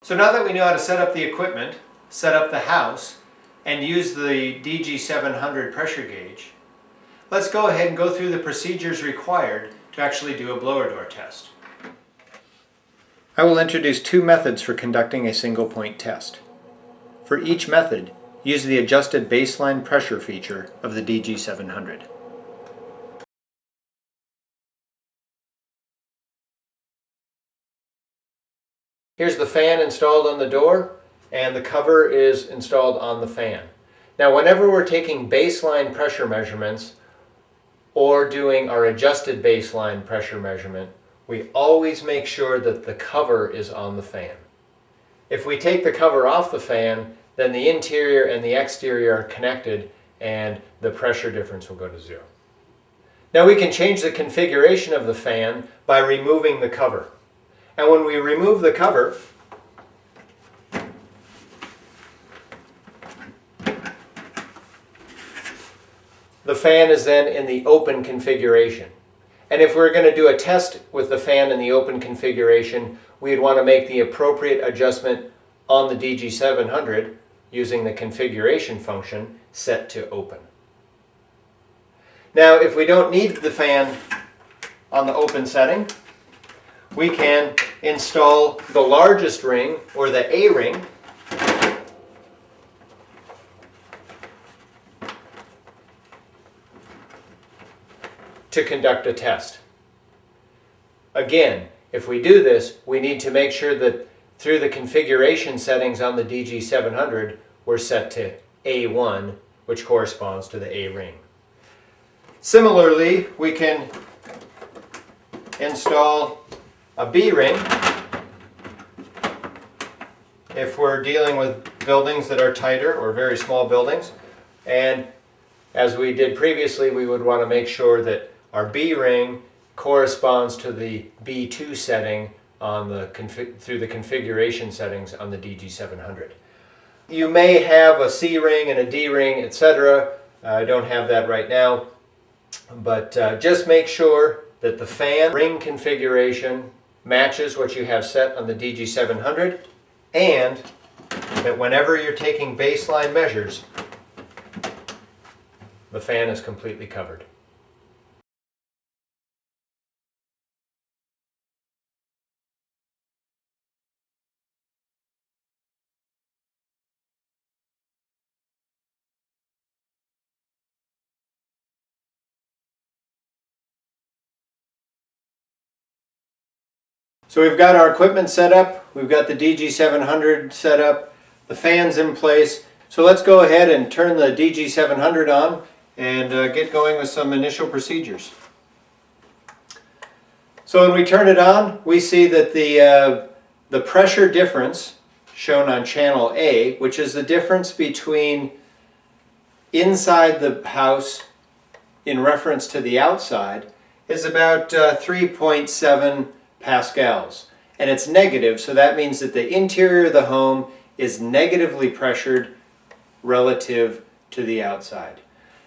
So now that we know how to set up the equipment, set up the house, and use the DG700 pressure gauge, let's go ahead and go through the procedures required to actually do a blower door test. I will introduce two methods for conducting a single point test. For each method, use the adjusted baseline pressure feature of the DG700. Here's the fan installed on the door, and the cover is installed on the fan. Now, whenever we're taking baseline pressure measurements or doing our adjusted baseline pressure measurement, we always make sure that the cover is on the fan. If we take the cover off the fan, then the interior and the exterior are connected and the pressure difference will go to zero. Now we can change the configuration of the fan by removing the cover. And when we remove the cover, the fan is then in the open configuration. And if we're going to do a test with the fan in the open configuration, we'd want to make the appropriate adjustment on the DG700 using the configuration function set to open. Now, if we don't need the fan on the open setting, we can install the largest ring, or the A ring, to conduct a test. Again, if we do this, we need to make sure that through the configuration settings on the DG700, we're set to A1, which corresponds to the A ring. Similarly, we can install a B ring if we're dealing with buildings that are tighter or very small buildings. And as we did previously, we would want to make sure that our B ring corresponds to the B2 setting on the through the configuration settings on the DG700. You may have a C ring and a D ring, etc. I don't have that right now, but just make sure that the fan ring configuration matches what you have set on the DG700, and that whenever you're taking baseline measures, the fan is completely covered. So we've got our equipment set up, we've got the DG700 set up, the fan's in place. So let's go ahead and turn the DG700 on and get going with some initial procedures. So when we turn it on, we see that the pressure difference shown on channel A, which is the difference between inside the house in reference to the outside, is about 3.7 pascals, and it's negative, so that means that the interior of the home is negatively pressured relative to the outside.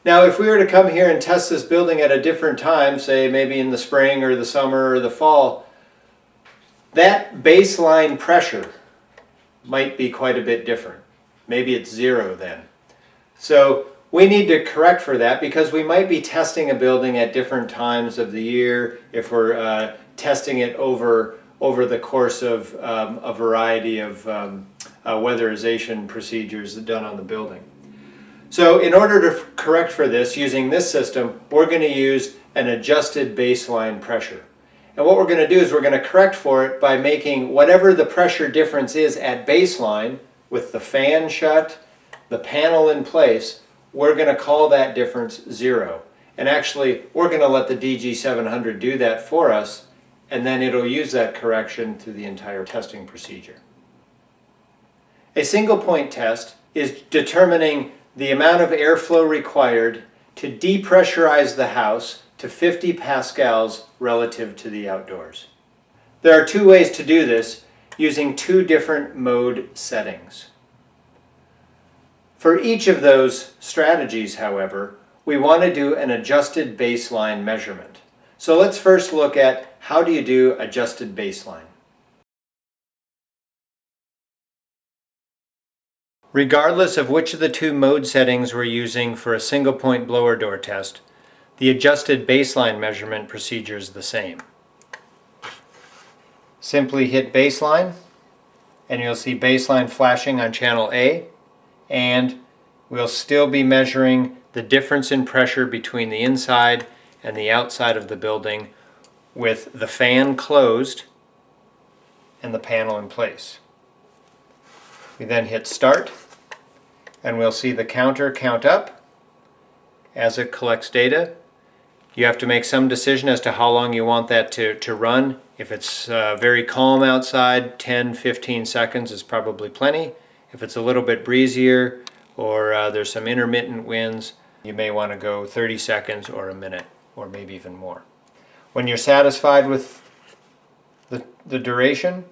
Now, if we were to come here and test this building at a different time, say maybe in the spring or the summer or the fall, that baseline pressure might be quite a bit different. Maybe it's zero then. So we need to correct for that, because we might be testing a building at different times of the year if we're testing it over the course of a variety of weatherization procedures done on the building. So in order to correct for this, using this system, we're going to use an adjusted baseline pressure. And what we're going to do is we're going to correct for it by making whatever the pressure difference is at baseline, with the fan shut, the panel in place, we're going to call that difference zero. And actually, we're going to let the DG700 do that for us, and then it'll use that correction through the entire testing procedure. A single point test is determining the amount of airflow required to depressurize the house to 50 pascals relative to the outdoors. There are two ways to do this, using two different mode settings. For each of those strategies, however, we want to do an adjusted baseline measurement. So let's first look at how do you do adjusted baseline. Regardless of which of the two mode settings we're using for a single point blower door test, the adjusted baseline measurement procedure is the same. Simply hit baseline and you'll see baseline flashing on channel A, and we'll still be measuring the difference in pressure between the inside and the outside of the building with the fan closed and the panel in place. We then hit start and we'll see the counter count up as it collects data. You have to make some decision as to how long you want that to run. If it's very calm outside, 10-15 seconds is probably plenty. If it's a little bit breezier or there's some intermittent winds, you may want to go 30 seconds or a minute or maybe even more. When you're satisfied with the duration,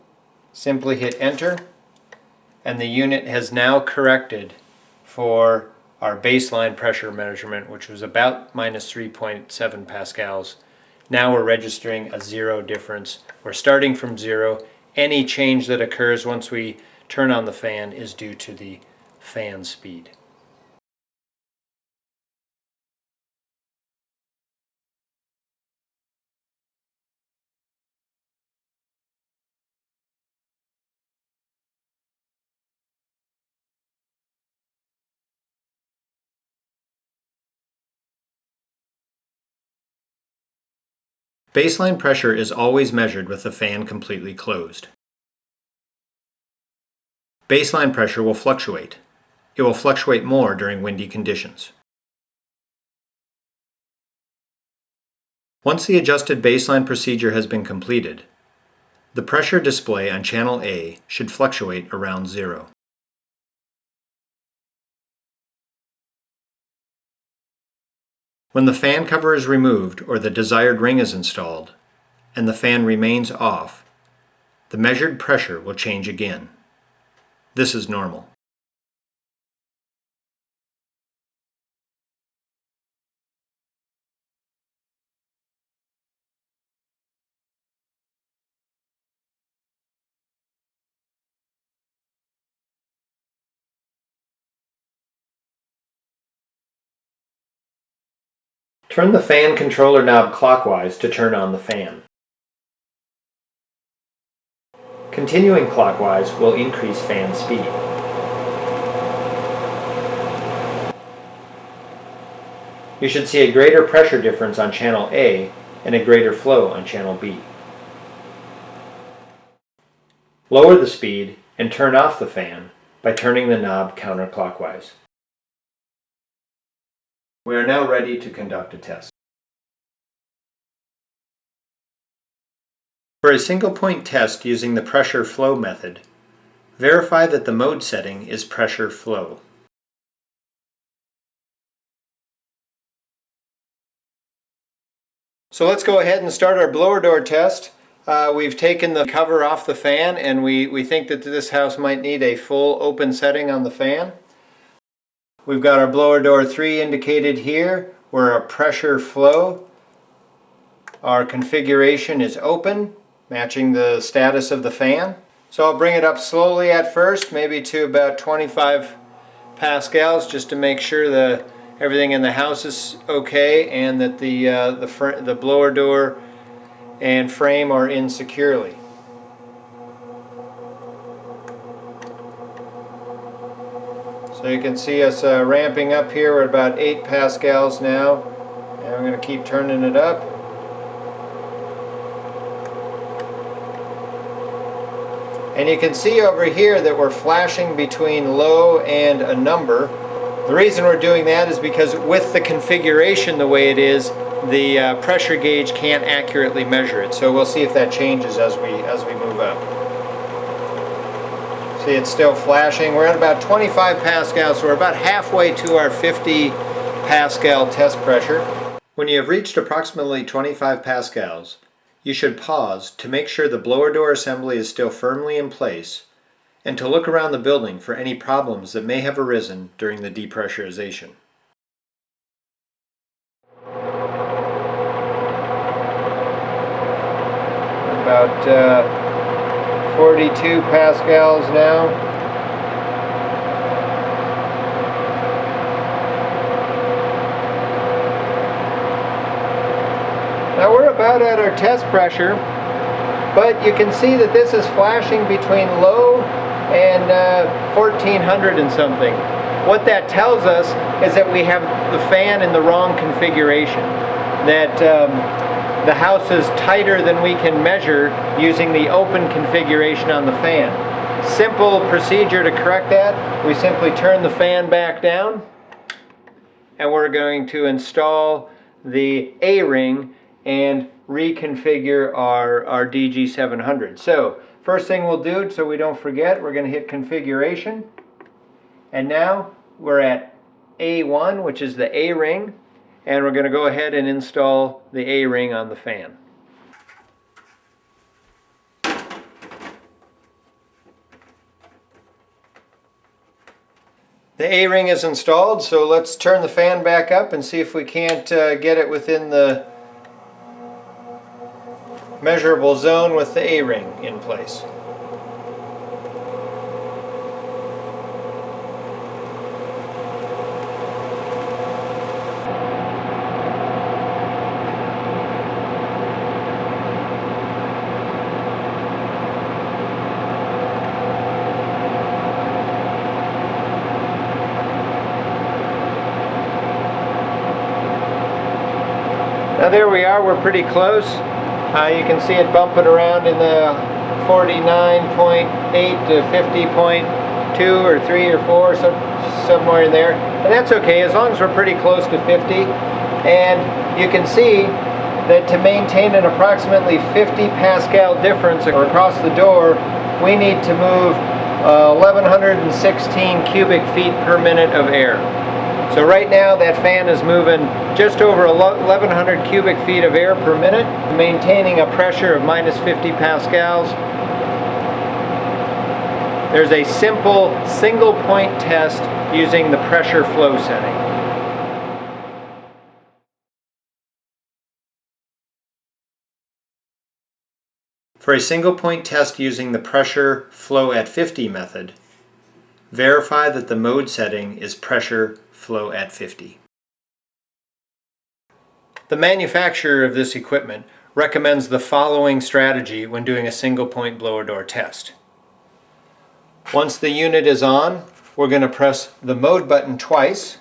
simply hit enter, and the unit has now corrected for our baseline pressure measurement, which was about minus 3.7 pascals. Now we're registering a zero difference. We're starting from zero. Any change that occurs once we turn on the fan is due to the fan speed. Baseline pressure is always measured with the fan completely closed. Baseline pressure will fluctuate. It will fluctuate more during windy conditions. Once the adjusted baseline procedure has been completed, the pressure display on channel A should fluctuate around zero. When the fan cover is removed or the desired ring is installed, and the fan remains off, the measured pressure will change again. This is normal. Turn the fan controller knob clockwise to turn on the fan. Continuing clockwise will increase fan speed. You should see a greater pressure difference on channel A and a greater flow on channel B. Lower the speed and turn off the fan by turning the knob counterclockwise. We are now ready to conduct a test. For a single point test using the pressure flow method, verify that the mode setting is pressure flow. So let's go ahead and start our blower door test. We've taken the cover off the fan, and we think that this house might need a full open setting on the fan. We've got our blower door 3 indicated here. We're a pressure flow. Our configuration is open, matching the status of the fan. So I'll bring it up slowly at first, maybe to about 25 pascals, just to make sure that everything in the house is okay and that the blower door and frame are in securely. So you can see us ramping up here. We're at about 8 pascals now, and I'm going to keep turning it up. And you can see over here that we're flashing between low and a number. The reason we're doing that is because with the configuration the way it is, the pressure gauge can't accurately measure it. So we'll see if that changes as we move up. See, it's still flashing. We're at about 25 pascals, so we're about halfway to our 50 pascal test pressure. When you have reached approximately 25 pascals, you should pause to make sure the blower door assembly is still firmly in place and to look around the building for any problems that may have arisen during the depressurization. About 42 pascals now. Now we're about at our test pressure, but you can see that this is flashing between low and 1400 and something. What that tells us is that we have the fan in the wrong configuration, that the house is tighter than we can measure using the open configuration on the fan. Simple procedure to correct that, we simply turn the fan back down, and we're going to install the A-ring and reconfigure our DG700. So first thing we'll do, so we don't forget, we're going to hit configuration, and now we're at A1, which is the A-ring, and we're going to go ahead and install the A-ring on the fan. The A-ring is installed, so let's turn the fan back up and see if we can't get it within the measurable zone with the A-ring in place. Now there we are, we're pretty close. You can see it bumping around in the 49.8 to 50.2 or 3 or 4, somewhere in there. And that's okay, as long as we're pretty close to 50. And you can see that to maintain an approximately 50 Pascal difference across the door, we need to move 1116 cubic feet per minute of air. So right now that fan is moving just over 1100 cubic feet of air per minute, maintaining a pressure of minus 50 pascals. There's a simple single point test using the pressure flow setting. For a single point test using the pressure flow at 50 method, verify that the mode setting is pressure flow at 50. The manufacturer of this equipment recommends the following strategy when doing a single point blower door test. Once the unit is on, we're going to press the mode button twice,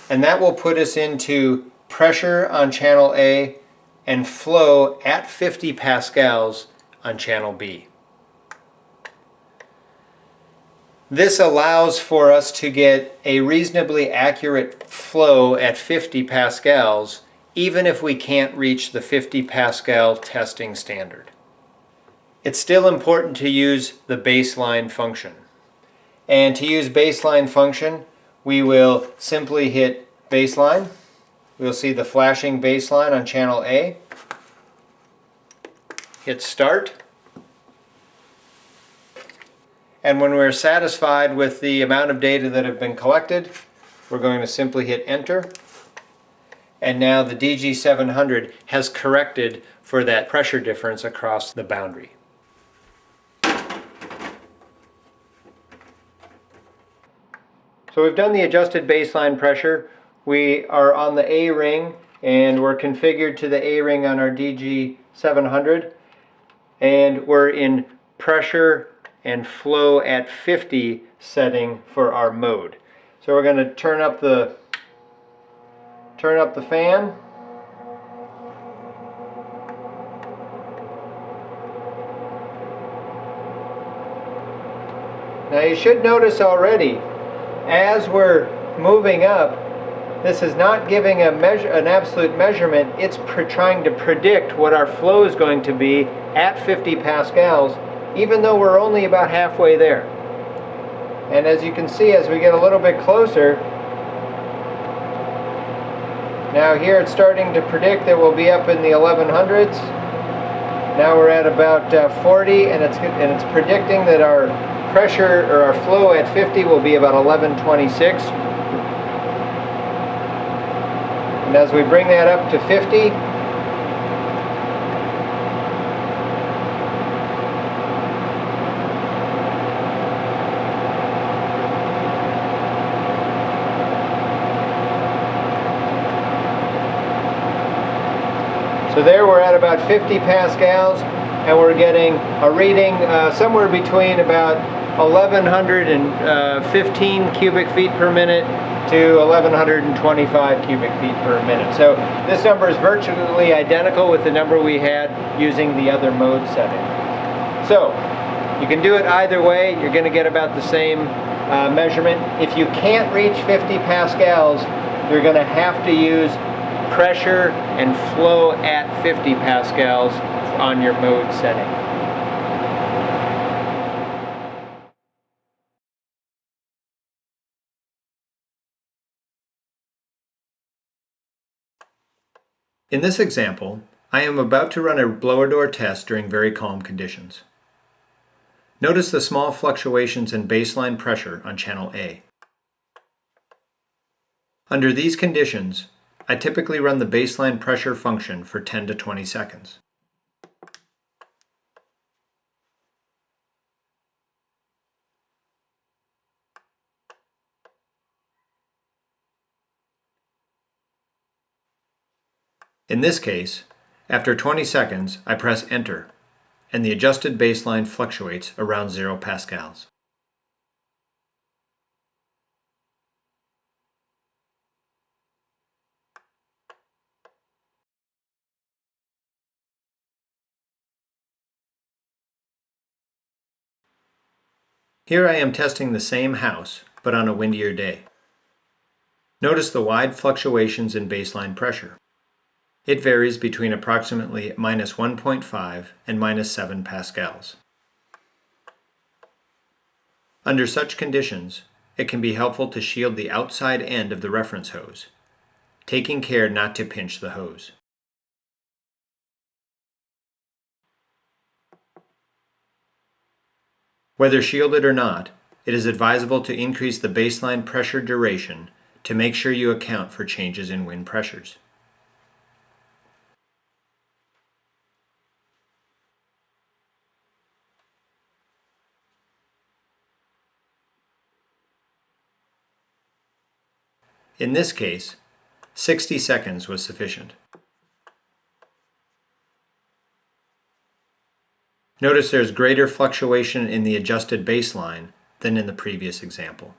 and that will put us into pressure on channel A and flow at 50 pascals on channel B. This allows for us to get a reasonably accurate flow at 50 pascals, even if we can't reach the 50 pascal testing standard. It's still important to use the baseline function. And to use baseline function, we will simply hit baseline. We'll see the flashing baseline on channel A. Hit start. And when we're satisfied with the amount of data that have been collected, we're going to simply hit enter. And now the DG700 has corrected for that pressure difference across the boundary. So we've done the adjusted baseline pressure. We are on the A-ring and we're configured to the A-ring on our DG700. And we're in pressure and flow at 50 setting for our mode. So we're going to turn up the fan. Now you should notice already, as we're moving up, this is not giving an absolute measurement, it's trying to predict what our flow is going to be at 50 pascals, even though we're only about halfway there. And as you can see, as we get a little bit closer, now here it's starting to predict that we'll be up in the 1100s. Now we're at about 40, and it's predicting that our pressure or our flow at 50 will be about 1126. And as we bring that up to 50, So there we're at about 50 pascals, and we're getting a reading somewhere between about 1115 cubic feet per minute to 1125 cubic feet per minute. So this number is virtually identical with the number we had using the other mode setting. So you can do it either way. You're going to get about the same measurement. If you can't reach 50 pascals, you're going to have to use pressure and flow at 50 pascals on your mode setting. In this example, I am about to run a blower door test during very calm conditions. Notice the small fluctuations in baseline pressure on channel A. Under these conditions, I typically run the baseline pressure function for 10 to 20 seconds. In this case, after 20 seconds, I press Enter, and the adjusted baseline fluctuates around 0 pascals. Here I am testing the same house, but on a windier day. Notice the wide fluctuations in baseline pressure. It varies between approximately minus 1.5 and minus 7 pascals. Under such conditions, it can be helpful to shield the outside end of the reference hose, taking care not to pinch the hose. Whether shielded or not, it is advisable to increase the baseline pressure duration to make sure you account for changes in wind pressures. In this case, 60 seconds was sufficient. Notice there's greater fluctuation in the adjusted baseline than in the previous example.